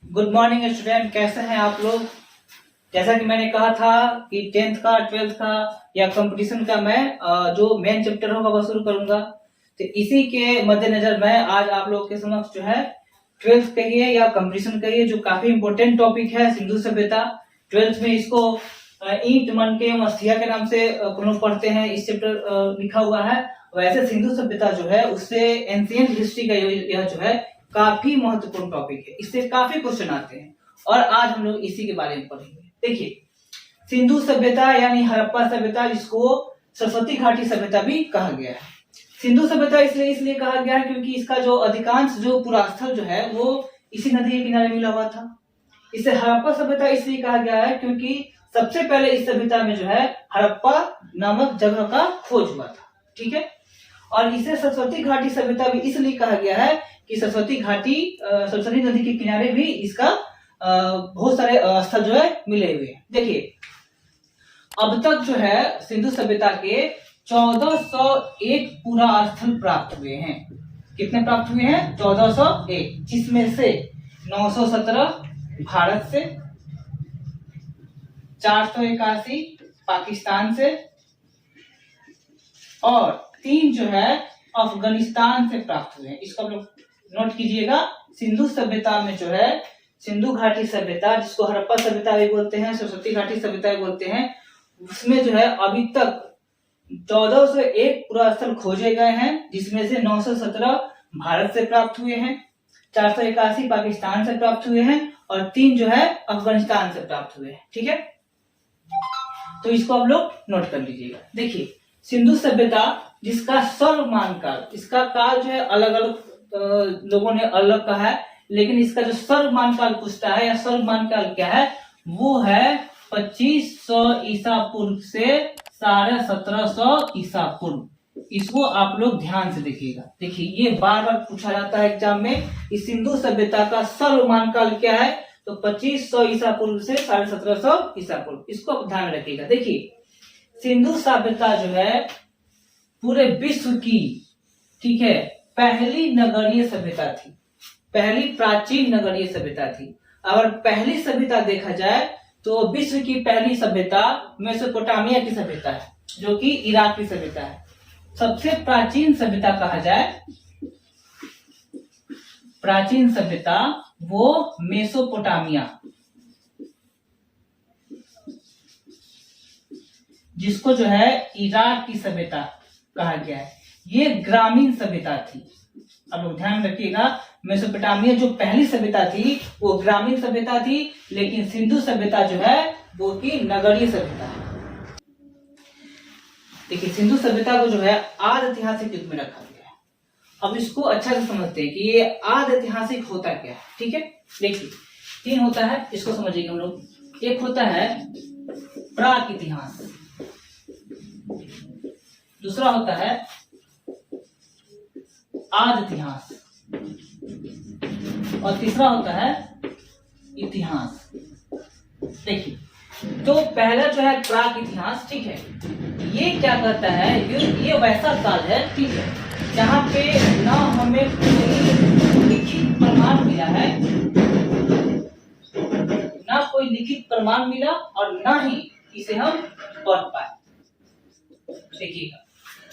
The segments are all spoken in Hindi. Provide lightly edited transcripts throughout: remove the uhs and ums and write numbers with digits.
गुड मॉर्निंग स्टूडेंट, कैसे हैं आप लोग। जैसा कि मैंने कहा था कि 10th का 12th का या कंपटीशन का मैं जो मेन चैप्टर होगा वो शुरू करूंगा। तो इसी के मद्देनजर मैं आज आप लोगों के समक्ष जो है 12th कहिए या कंपटीशन कहिए, जो काफी इंपॉर्टेंट टॉपिक है सिंधु सभ्यता। 12th में इसको ईंट मनके मसीहा के नाम से लोग पढ़ते हैं, इस चैप्टर लिखा हुआ है। वैसे सिंधु सभ्यता जो है उससे एंशिएंट हिस्ट्री का यह जो है काफी महत्वपूर्ण टॉपिक है, इससे काफी क्वेश्चन आते हैं और आज हम लोग इसी के बारे में पढ़ेंगे। देखिए, सिंधु सभ्यता यानी हड़प्पा सभ्यता, जिसको सरस्वती घाटी सभ्यता भी कहा गया है। सिंधु सभ्यता इसलिए कहा गया है क्योंकि इसका जो अधिकांश जो पुरास्थल जो है वो इसी नदी के किनारे मिला हुआ था। इसे हड़प्पा सभ्यता इसलिए कहा गया है क्योंकि सबसे पहले इस सभ्यता में जो है हड़प्पा नामक जगह का खोज हुआ था। ठीक है, और इसे सरस्वती घाटी सभ्यता भी इसलिए कहा गया है कि सरस्वती घाटी सरस्वती नदी के किनारे भी इसका बहुत सारे स्थल जो है मिले हुए हैं। देखिए, अब तक जो है सिंधु सभ्यता के 1401 पूरा स्थल प्राप्त हुए हैं। कितने प्राप्त हुए हैं? 1401, जिसमें से 917 भारत से, 481 पाकिस्तान से और 3 जो है अफगानिस्तान से प्राप्त हुए हैं। इसको आप लोग नोट कीजिएगा। सिंधु सभ्यता में जो है सिंधु घाटी सभ्यता, जिसको हड़प्पा सभ्यता भी बोलते हैं, सरस्वती घाटी सभ्यता भी बोलते हैं, उसमें जो है अभी तक 1401 पूरा स्थल खोजे गए हैं, जिसमें से 917 भारत से प्राप्त हुए हैं, 481 पाकिस्तान से प्राप्त हुए हैं और 3 जो है अफगानिस्तान से प्राप्त हुए हैं। ठीक है, तो इसको आप लोग नोट कर लीजिएगा। देखिए, सिंधु सभ्यता जिसका सर्वमान काल, इसका काल जो है अलग अलग लोगों ने अलग कहा है, लेकिन इसका जो सर्वमान काल पूछता है या सर्वमान काल क्या है, वो है 2500 ईसा पूर्व से 1750 ईसा पूर्व। इसको आप लोग ध्यान से देखिएगा। देखिए, ये बार बार पूछा जाता है एग्जाम में, इस सिंधु सभ्यता का सर्वमान काल क्या है, तो 2500 ईसा पूर्व से 1750 ईसा पूर्व। इसको आप ध्यान में रखिएगा। देखिए, सिंधु सभ्यता जो है पूरे विश्व की, ठीक है, पहली नगरीय सभ्यता थी, पहली प्राचीन नगरीय सभ्यता थी। अगर पहली सभ्यता देखा जाए तो विश्व की पहली सभ्यता मेसोपोटामिया की सभ्यता है, जो कि इराक की सभ्यता है। सबसे प्राचीन सभ्यता कहा जाए, प्राचीन सभ्यता वो मेसोपोटामिया, जिसको जो है इराक की सभ्यता कहा गया है। ये ग्रामीण सभ्यता थी। अब लोग ध्यान रखिएगा, मेसोपोटामिया जो पहली सभ्यता थी वो ग्रामीण सभ्यता थी, लेकिन सिंधु सभ्यता जो है वो की नगरीय सभ्यता है। देखिए, सिंधु सभ्यता को जो है आदि ऐतिहासिक युग में रखा गया है। अब इसको अच्छा से समझते हैं कि ये आदि ऐतिहासिक होता क्या है। ठीक है, देखिए 3 होता है, इसको समझिएगा हम लोग। एक होता है प्राक इतिहास, दूसरा होता है आदि इतिहास और तीसरा होता है इतिहास। देखिए, तो पहला जो है प्राक इतिहास, ठीक है, ये क्या कहता है, ये वैसा काल है, ठीक है, जहां पे ना हमें कोई लिखित प्रमाण मिला है, ना कोई लिखित प्रमाण मिला और ना ही इसे हम पढ़ पाए। देखिएगा,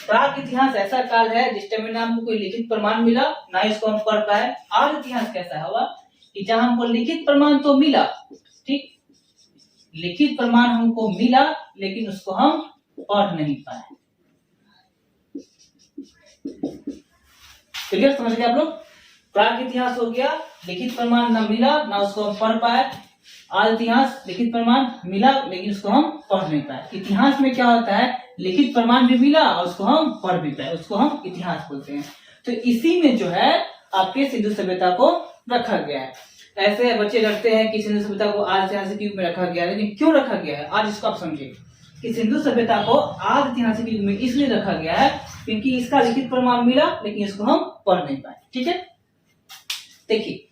प्राक इतिहास ऐसा काल है जिस टाइम में ना हमको कोई लिखित प्रमाण मिला, ना इसको हम पढ़ पाए। आदि इतिहास कैसा हुआ कि जहां हमको लिखित प्रमाण तो मिला, ठीक, लिखित प्रमाण हमको मिला लेकिन उसको हम पढ़ नहीं पाए। क्लियर, समझ गए आप लोग? प्राक इतिहास हो गया, लिखित प्रमाण न मिला, ना उसको हम पढ़ पाए। आदि इतिहास लिखित प्रमाण मिला लेकिन उसको हम पढ़ नहीं पाए। इतिहास में क्या होता है, लिखित प्रमाण भी मिला और उसको हम पढ़ भी पाए, उसको हम इतिहास बोलते हैं। तो इसी में जो है आपके सिंधु सभ्यता को रखा गया है। ऐसे बच्चे डरते हैं कि सिंधु सभ्यता को आदि ऐतिहासिक युग में रखा गया है, लेकिन क्यों रखा गया है आज इसको आप समझिए कि सिंधु सभ्यता को आदि ऐतिहासिक युग में इसलिए रखा गया है क्योंकि इसका लिखित प्रमाण मिला लेकिन इसको हम पढ़ नहीं पाए। ठीक है, देखिए,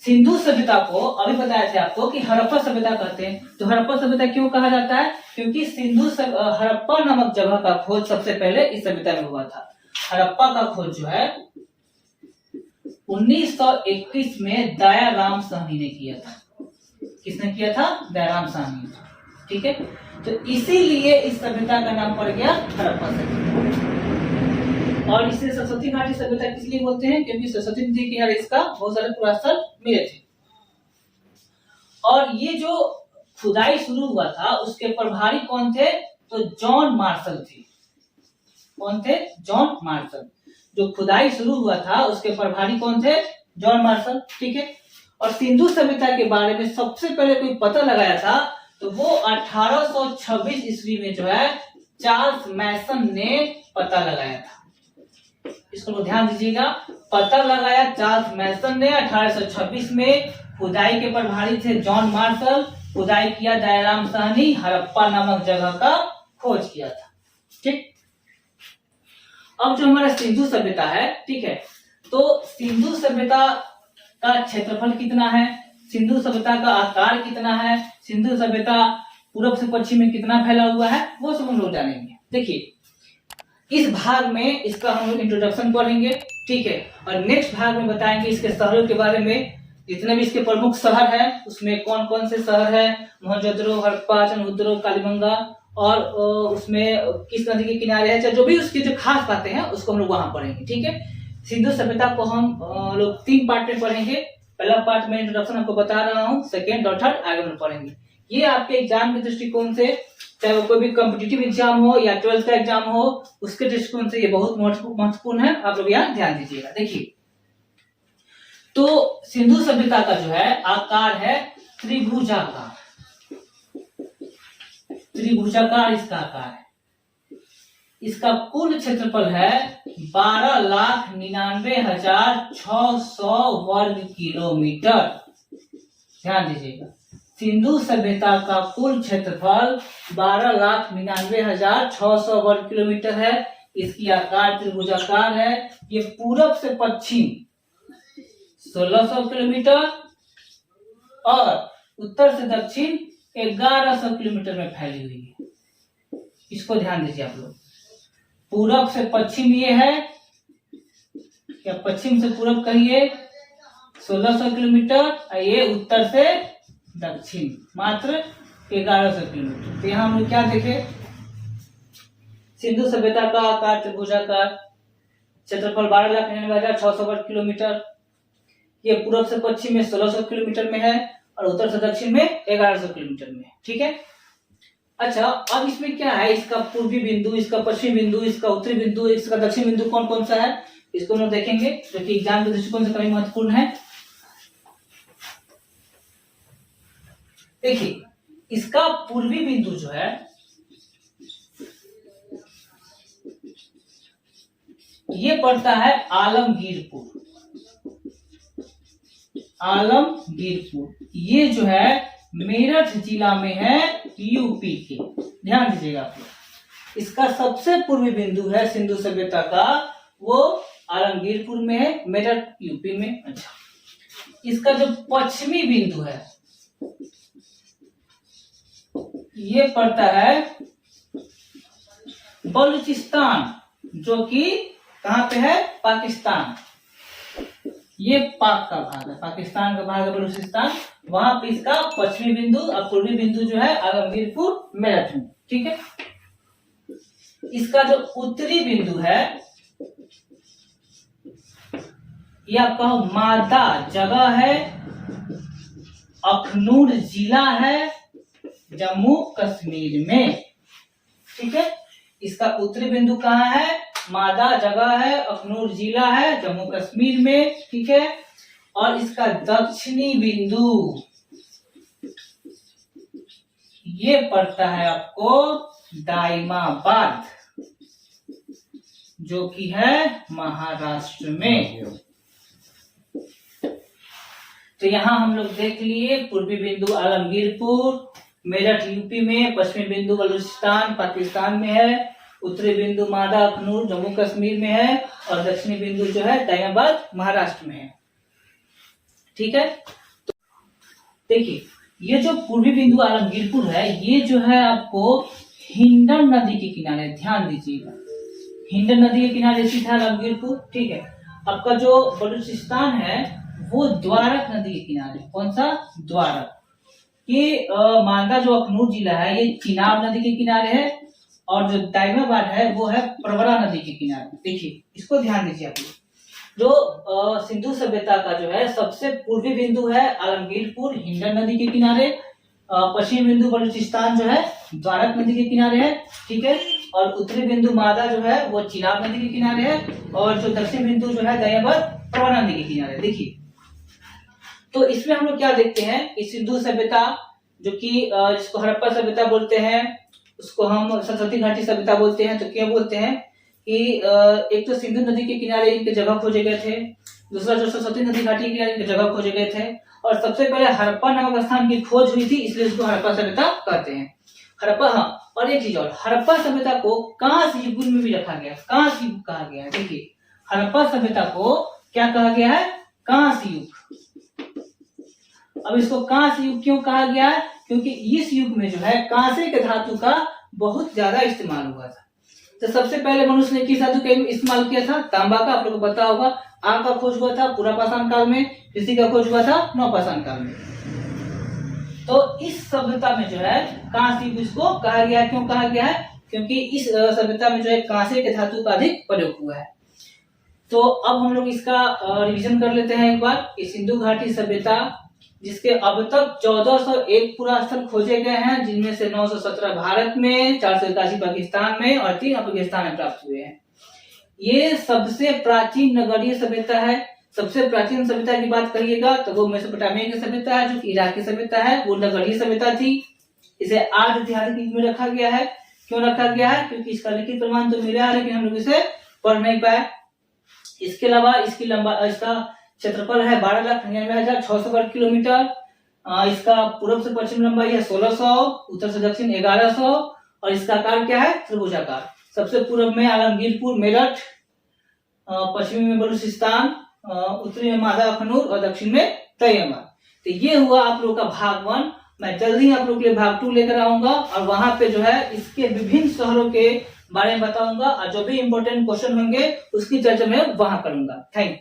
सिंधु सभ्यता को अभी बताया था आपको कि हड़प्पा सभ्यता कहते हैं। तो हड़प्पा सभ्यता क्यों कहा जाता है? क्योंकि हड़प्पा नामक जगह का खोज सबसे पहले इस सभ्यता में हुआ था। हड़प्पा का खोज जो है 1921 में दयाराम साहनी ने किया था। किसने किया था? दयाराम साहनी। ठीक है, तो इसीलिए इस सभ्यता का नाम पड़ गया हड़प्पा सभ्यता। और इसे सरस्वती घाटी सभ्यता किस लिए बोलते हैं? क्योंकि सरस्वती नदी के किनारे इसका बहुत सारे पुरास्थल मिले थे। और ये जो खुदाई शुरू हुआ था उसके प्रभारी कौन थे? तो जॉन मार्शल थे। कौन थे? John Marshall. जो खुदाई शुरू हुआ था उसके प्रभारी कौन थे? John Marshall. ठीक है, और सिंधु सभ्यता के बारे में सबसे पहले कोई पता लगाया था तो वो 1826 ईस्वी में जो है चार्ल्स मैसन ने पता लगाया था। इसको ध्यान दीजिएगा, पता लगाया चार्ल्स मैसन ने 1826 में। खुदाई के प्रभारी थे जॉन मार्शल। खुदाई किया दयाराम साहनी, हड़प्पा नामक जगह का खोज किया था। ठीक, अब जो हमारा सिंधु सभ्यता है, ठीक है, तो सिंधु सभ्यता का क्षेत्रफल कितना है, सिंधु सभ्यता का आकार कितना है, सिंधु सभ्यता पूर्व से पश्चिम में कितना फैला हुआ है, वो सब हम लोग जानेंगे। देखिए, इस भाग में इसका हम लोग इंट्रोडक्शन पढ़ेंगे। ठीक है, और नेक्स्ट भाग में बताएंगे इसके शहरों के बारे में, जितने भी इसके प्रमुख शहर हैं उसमें कौन कौन से शहर है, मोहनजोदड़ो, हड़प्पा, चंद्रगुप्त, कालीबंगा, और उसमें किस नदी के किनारे है, जो भी उसकी जो खास बातें हैं उसको हम लोग वहां पढ़ेंगे। ठीक है, सिंधु सभ्यता को हम लोग 3 पार्ट में पढ़ेंगे। पहला पार्ट में इंट्रोडक्शन आपको बता रहा हूँ, सेकेंड और थर्ड आगे में पढ़ेंगे। ये आपके एग्जाम के दृष्टिकोण से, चाहे वो कोई भी कॉम्पिटिटिव एग्जाम हो या 12th का एग्जाम हो, उसके दृष्टिकोण से ये बहुत महत्वपूर्ण है। आप लोग यहाँ ध्यान दीजिएगा। देखिए, तो सिंधु सभ्यता का जो है आकार है त्रिभुजाकार। त्रिभुजाकार इसका आकार है। इसका कुल क्षेत्रफल है 12,99,600 वर्ग किलोमीटर। ध्यान दीजिएगा, सिंधु सभ्यता का कुल क्षेत्रफल 12,99,600 वर्ग किलोमीटर है। इसकी आकार त्रिभुजाकार है। ये पूरब से पश्चिम 1600 किलोमीटर और उत्तर से दक्षिण 1100 किलोमीटर में फैली हुई है। इसको ध्यान दीजिए आप लोग। पूरब से पश्चिम ये है, या पश्चिम से पूरब कहिए 1600 किलोमीटर, और ये उत्तर से दक्षिण मात्र 1100 किलोमीटर। तो यहाँ हम लोग क्या देखे, सिंधु सभ्यता का आकार त्रिभुजाकार, क्षेत्रफल 12,99,600 वर्ग किलोमीटर। ये पूरब से पश्चिम में 1600 किलोमीटर में है और उत्तर से दक्षिण में 1100 किलोमीटर में। ठीक है, अच्छा, अब इसमें क्या है, इसका पूर्वी बिंदु, इसका पश्चिमी बिंदु, इसका उत्तरी बिंदु, इसका दक्षिण बिंदु कौन कौन सा है, इसको हम लोग देखेंगे, जो कि एग्जाम के दृष्टिकोण से काफी महत्वपूर्ण है। देखिए, इसका पूर्वी बिंदु जो है ये पड़ता है आलमगीरपुर। आलमगीरपुर ये जो है मेरठ जिला में है, यूपी के। ध्यान दीजिएगा आप लोग। इसका सबसे पूर्वी बिंदु है सिंधु सभ्यता का, वो आलमगीरपुर में है, मेरठ यूपी में। अच्छा, इसका जो पश्चिमी बिंदु है ये पड़ता है बलूचिस्तान, जो कि कहां पे है, पाकिस्तान। ये पाक का भाग है, पाकिस्तान का भाग है बलूचिस्तान। वहां पे इसका पश्चिमी बिंदु और पूर्वी बिंदु जो है आलमगीरपुर, मेरठ में। ठीक है, इसका जो उत्तरी बिंदु है ये आपका मादा जगह है, अखनूर जिला है, जम्मू कश्मीर में। ठीक है, इसका उत्तरी बिंदु कहाँ है, मादा जगह है, अखनूर जिला है, जम्मू कश्मीर में। ठीक है, और इसका दक्षिणी बिंदु ये पड़ता है आपको दाइमाबाद, जो कि है महाराष्ट्र में। तो यहां हम लोग देख लिए, पूर्वी बिंदु आलमगीरपुर, मेरठ यूपी में, पश्चिमी बिंदु बलूचिस्तान पाकिस्तान में है, उत्तरी बिंदु मादा अखनूर जम्मू कश्मीर में है, और दक्षिणी बिंदु जो है दाइमाबाद महाराष्ट्र में है। ठीक है, तो देखिए, ये जो पूर्वी बिंदु आलमगीरपुर है ये जो है आपको हिंडन नदी के किनारे, ध्यान दीजिएगा, हिंडन नदी के किनारे स्थित है आलमगीरपुर। ठीक है, आपका जो बलूचिस्तान है वो द्वारक नदी के किनारे, कौन सा, द्वारक। ये मालदा जो अखनूर जिला है ये चिनाब नदी के किनारे है, और जो दाइमाबाद है वो है प्रवरा नदी के किनारे। देखिए इसको ध्यान दीजिए आप लोग। जो सिंधु सभ्यता का जो है सबसे पूर्वी बिंदु है आलमगीरपुर हिंडन नदी के किनारे, पश्चिमी बिंदु बलूचिस्तान जो है द्वारक नदी के किनारे है, ठीक है, और उत्तरी बिंदु मादा जो है वो चिनाब नदी के किनारे है, और जो दक्षिण बिंदु जो है दाइमाबाद प्रवरा नदी के किनारे। देखिए तो इसमें हम लोग क्या देखते हैं कि सिंधु सभ्यता जो कि जिसको हड़प्पा सभ्यता बोलते हैं, उसको हम सरस्वती घाटी सभ्यता बोलते हैं। तो क्या बोलते हैं कि एक तो सिंधु नदी के किनारे इनके जगह खोजे गए थे, दूसरा जो सरस्वती नदी घाटी के किनारे इनके जगह खोजे गए थे, और सबसे पहले हड़प्पा नामक स्थान की खोज हुई थी, इसलिए इसको हड़प्पा सभ्यता कहते हैं। हड़प्पा, हाँ, और एक चीज और, हड़प्पा सभ्यता को कांस्य युग में भी रखा गया, कांस्य युग कहा गया है। देखिए हड़प्पा सभ्यता को क्या कहा गया है, कांस्य युग। अब इसको कांस्य युग क्यों कहा गया है, क्योंकि इस युग में जो है कांसे के धातु का बहुत ज्यादा इस्तेमाल हुआ था। तो सबसे पहले मनुष्य ने किस धातु का इस्तेमाल किया था, तांबा का। आप लोगों को पता होगा आग का खोज हुआ था पुरापाषाण काल में, कृषि का खोज हुआ था नवपाषाण काल में। तो इस सभ्यता में जो है कांस्य युग इसको कहा गया है। क्यों कहा गया है, क्योंकि इस सभ्यता में जो है कांसे के धातु का अधिक प्रयोग हुआ है। तो अब हम लोग इसका रिवीजन कर लेते हैं एक बार कि सिंधु घाटी सभ्यता जिसके अब तक 1401 पुरास्थल खोजे गए हैं, जिनमें से 917 भारत में, 481 पाकिस्तान में और 3 अफगानिस्तान में प्राप्त हुए हैं। ये सबसे प्राचीन नगरीय सभ्यता है। सबसे प्राचीन सभ्यता की बात करिएगा तो वो मेसोपोटामिया की सभ्यता है, जो कि इराक की सभ्यता है, वो नगरीय सभ्यता थी। इसे आर्य ऐतिहासिक युग में रखा गया है। क्यों रखा गया है, क्योंकि इसका लिखित प्रमाण तो मिला है लेकिन हम लोग इसे पढ़ नहीं पाए। इसके अलावा इसकी इसका क्षेत्रफल है 12,99,600 वर्ग किलोमीटर। इसका पूर्व से पश्चिम लंबाई है 1600, उत्तर से दक्षिण 1100, और इसका आकार क्या है, त्रिभुजाकार। सबसे पूर्व में आलमगीरपुर मेरठ, पश्चिमी में बलूचिस्तान, उत्तरी में मादा अखनूर और दक्षिण में तैयबाद। तो ये हुआ आप लोगों का भाग 1। मैं जल्दी आप लोग के लिए भाग 2 लेकर आऊंगा, और वहां पे जो है इसके विभिन्न शहरों के बारे में बताऊंगा, और जो भी इंपॉर्टेंट क्वेश्चन होंगे उसकी चर्चा मैं वहां करूंगा। Thank you.